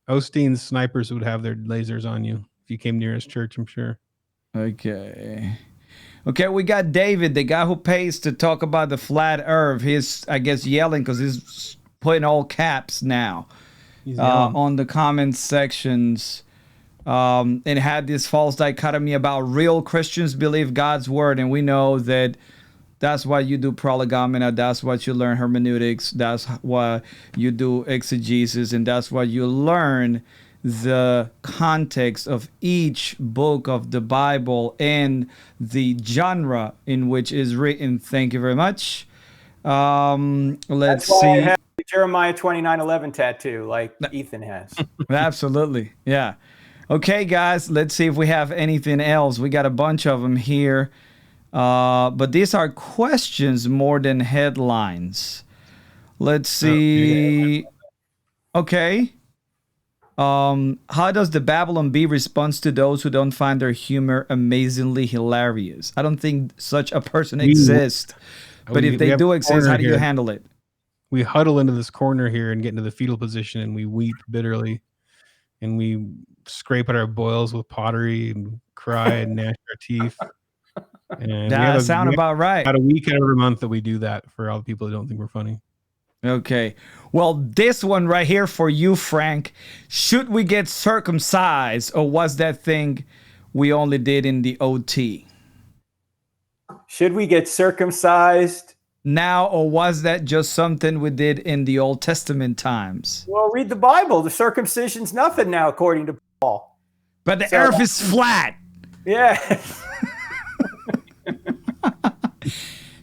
Osteen's snipers would have their lasers on you if you came near his church, I'm sure. Okay, we got David, the guy who pays to talk about the flat earth. He's, I guess, yelling because he's putting all caps now on the comment sections. And had this false dichotomy about real Christians believe God's word, and we know that that's why you do prolegomena, that's what you learn hermeneutics, that's why you do exegesis, and that's why you learn the context of each book of the Bible and the genre in which is written. Thank you very much. Let's see. I have the Jeremiah 29:11 tattoo like Ethan has. Absolutely. Yeah. Okay, guys, let's see if we have anything else. We got a bunch of them here. But these are questions more than headlines. Let's see. Okay. How does the Babylon Bee respond to those who don't find their humor amazingly hilarious? I don't think such a person exists. But if they do exist, how do you handle it? We huddle into this corner here and get into the fetal position, and we weep bitterly. And we scrape at our boils with pottery and cry and gnash our teeth. And that sounds about right. About a week every month that we do that for all the people who don't think we're funny. Okay. Well, this one right here for you, Frank. Should we get circumcised, or was that thing we only did in the OT? Should we get circumcised now, or was that just something we did in the Old Testament times? Well, read the Bible. The circumcision's nothing now, according to Paul. But the earth is flat. Yeah.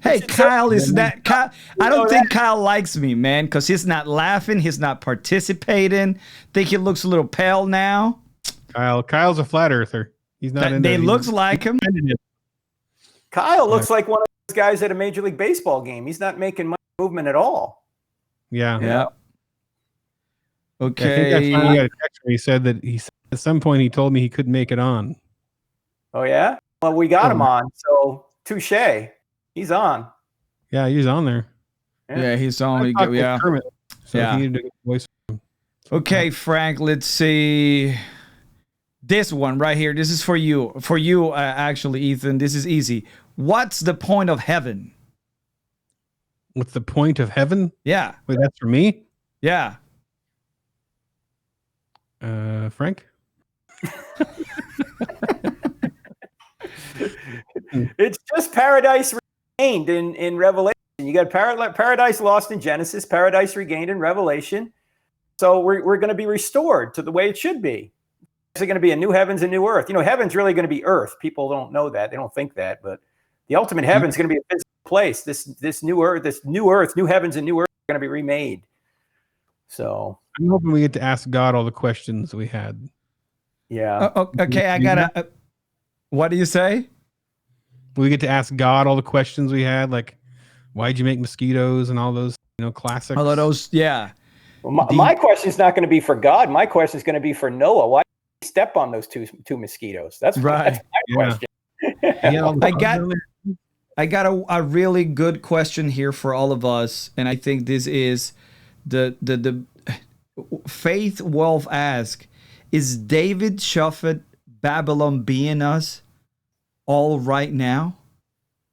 Hey, Kyle is that. Kyle, I don't think Kyle likes me, man, because he's not laughing. He's not participating. Think he looks a little pale now. Kyle's a flat earther. He's not. They looks like him. Kyle looks like one of those guys at a Major League Baseball game. He's not making much movement at all. Yeah. Okay. I think I finally got a text where he said that at some point he told me he couldn't make it on. Oh yeah. Well, we got him on, so touche. He's on. Yeah, he's on there. Yeah, he's on. Yeah. Kermit, so he needed to get a voice. Okay, Frank, let's see. This one right here. This is for you. For you, actually, Ethan. This is easy. What's the point of heaven? What's the point of heaven? Yeah. Wait, that's for me? Yeah. Frank? It's just paradise regained in Revelation. You got paradise lost in Genesis, paradise regained in Revelation. So we're going to be restored to the way it should be. It's going to be a new heavens and new earth. You know, heaven's really going to be earth. People don't know that. They don't think that. But the ultimate heaven's going to be a physical place. This new earth, new heavens and new earth are going to be remade. So I'm hoping we get to ask God all the questions we had. Yeah. Okay, I gotta. What do you say? We get to ask God all the questions we had, like why'd you make mosquitoes and all those, classics. All of those, yeah. Well, my question is not going to be for God. My question is going to be for Noah. Why did he step on those two mosquitoes? That's right. That's my question. I got a really good question here for all of us, and I think this is the Faith Wolf ask: is David Shuffett Babylon being us all right now?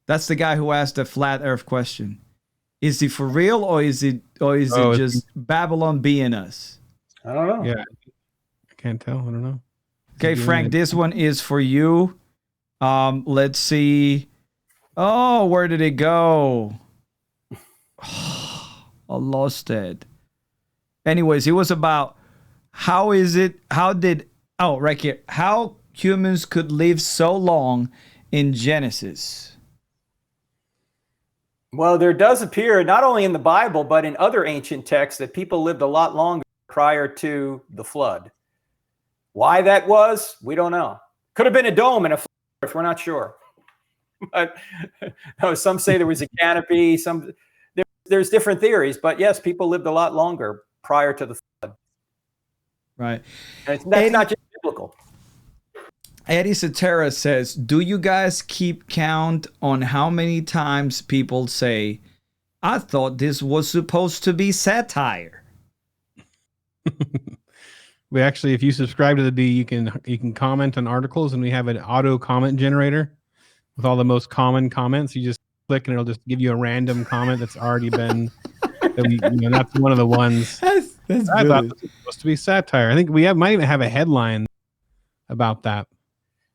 That's the guy who asked the flat Earth question. Is he for real, or is it just Babylon being us? I don't know. Yeah, I can't tell. I don't know. Okay, Frank, this one is for you. Let's see. Oh, where did it go? I lost it. Anyways, it was about how right here, how humans could live so long in Genesis. Well, there does appear, not only in the Bible, but in other ancient texts, that people lived a lot longer prior to the flood. Why that was, we don't know. Could have been a dome and a flood, we're not sure. But some say there was a canopy. There's different theories, but yes, people lived a lot longer prior to the flood. Right. And that's not just biblical. Eddie Satire says, do you guys keep count on how many times people say, I thought this was supposed to be satire? We actually, if you subscribe to the D, you can comment on articles, and we have an auto comment generator with all the most common comments. You just click and it'll just give you a random comment that's already been, that's one of the ones. That's I thought this was supposed to be satire. I think might even have a headline about that.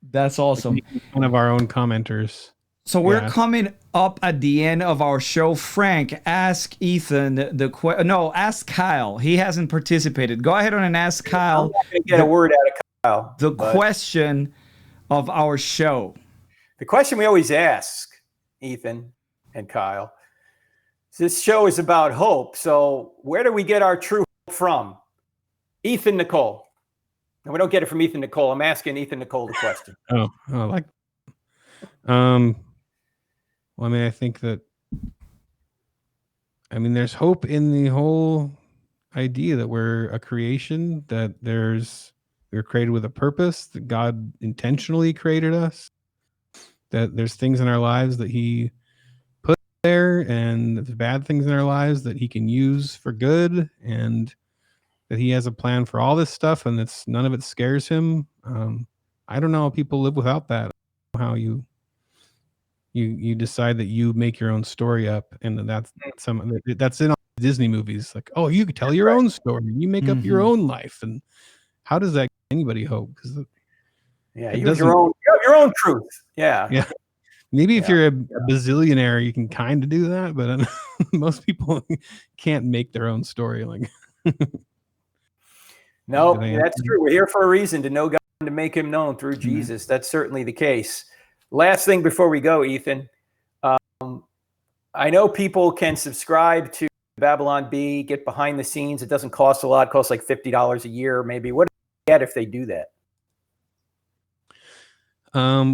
That's awesome. Like one of our own commenters. So we're coming up at the end of our show. Frank, ask Ethan ask Kyle. He hasn't participated. Go ahead and ask Kyle. I'm not going to get a word out of Kyle. The question of our show. The question we always ask, Ethan and Kyle, this show is about hope. So where do we get our true hope from? Ethan Nicole. And we don't get it from Ethan Nicole. I'm asking Ethan Nicole the question. I like. Well, I mean, I think that. I mean, there's hope in the whole idea that we're a creation, that we're created with a purpose, that God intentionally created us, that there's things in our lives that He put there, and there's bad things in our lives that He can use for good, and that He has a plan for all this stuff, and none of it scares Him. I don't know how people live without that. How you decide that you make your own story up, and that's in all Disney movies. Like, oh, you could tell your own story, you make up your own life, and how does that give anybody hope? Because you have your own truth. Yeah. Maybe if you're a bazillionaire, you can kind of do that, but most people can't make their own story. Like. No, that's true. We're here for a reason, to know God and to make Him known through Jesus. That's certainly the case. Last thing before we go, Ethan. I know people can subscribe to Babylon Bee, get behind the scenes. It doesn't cost a lot. It costs like $50 a year, maybe. What do they get if they do that?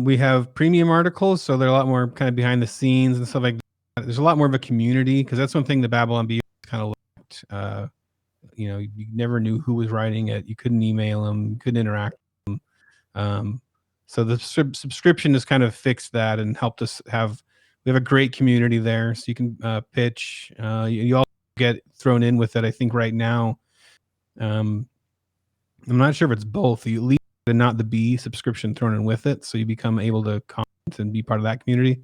We have premium articles, so they're a lot more kind of behind the scenes and stuff like that. There's a lot more of a community, because that's one thing the Babylon Bee kind of lacked. You never knew who was writing it. You couldn't email them, you couldn't interact with them. So the subscription has kind of fixed that and helped us we have a great community there, so you can pitch. You all get thrown in with it. I think right now, I'm not sure if it's both. You leave and not the B subscription thrown in with it, so you become able to comment and be part of that community.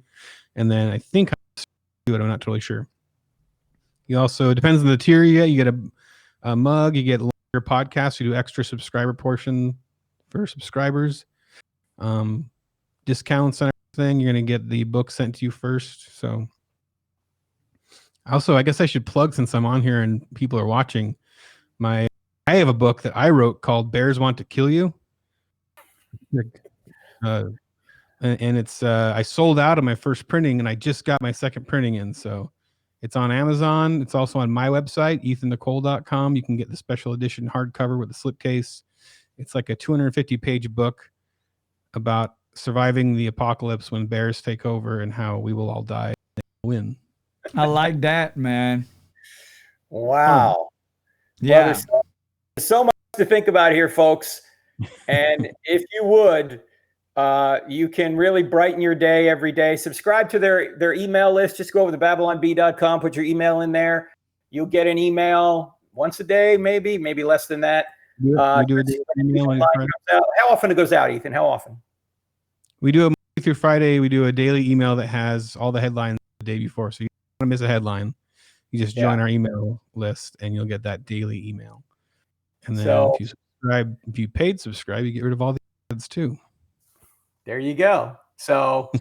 And then I think I'm not totally sure. You also, it depends on the tier you get. You get a mug, you get your podcast. We do extra subscriber portion for subscribers. Discounts on everything. You're going to get the book sent to you first. So also, I guess I should plug, since I'm on here and people are watching, I have a book that I wrote called Bears Want to Kill You. And it's I sold out of my first printing, and I just got my second printing in. So it's on Amazon. It's also on my website, 𝗦𝗢𝗗𝗏𝗧.com. You can get the special edition hardcover with the slipcase. It's like a 250-page book about surviving the apocalypse when bears take over and how we will all die and win. I like that, man. Wow. Yeah. Well, there's so much to think about here, folks. And if you would, you can really brighten your day every day. Subscribe to their email list. Just go over to babylonbee.com, put your email in there. You'll get an email once a day, maybe less than that. We do a daily email. How often it goes out, Ethan? How often? We do a Monday through Friday. We do a daily email that has all the headlines the day before. So you don't want to miss a headline. You just join our email list and you'll get that daily email. And then if you subscribe, if you paid subscribe, you get rid of all the ads too. There you go. So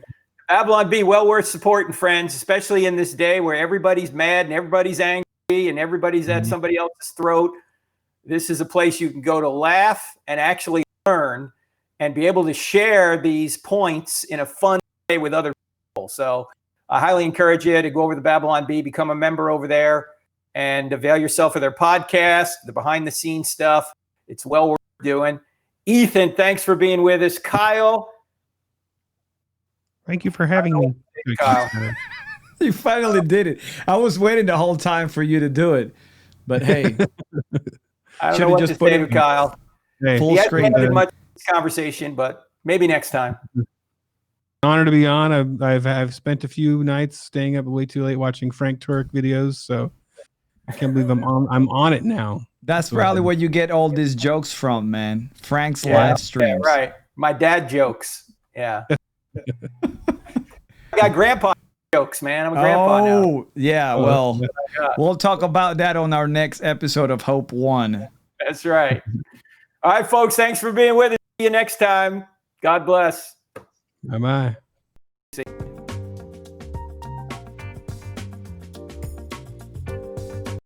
Babylon Bee, well worth supporting, friends, especially in this day where everybody's mad and everybody's angry and everybody's at somebody else's throat. This is a place you can go to laugh and actually learn and be able to share these points in a fun way with other people. So I highly encourage you to go over to Babylon Bee, become a member over there, and avail yourself of their podcast, the behind-the-scenes stuff. It's well worth doing. Ethan, thanks for being with us. Kyle. Thank you for having me. Kyle. You finally did it. I was waiting the whole time for you to do it. But hey. I don't know what to say to Kyle. Hey, full screen. Much conversation, but maybe next time. Honor to be on. I've spent a few nights staying up way too late watching Frank Turek videos, so I can't believe I'm on it now. That's probably where you get all these jokes from, man. Frank's live streams. Yeah, right. My dad jokes. Yeah. I got grandpa jokes, man. I'm a grandpa now. Oh, yeah. Well, we'll talk about that on our next episode of Hope One. That's right. All right, folks. Thanks for being with us. See you next time. God bless. Bye-bye.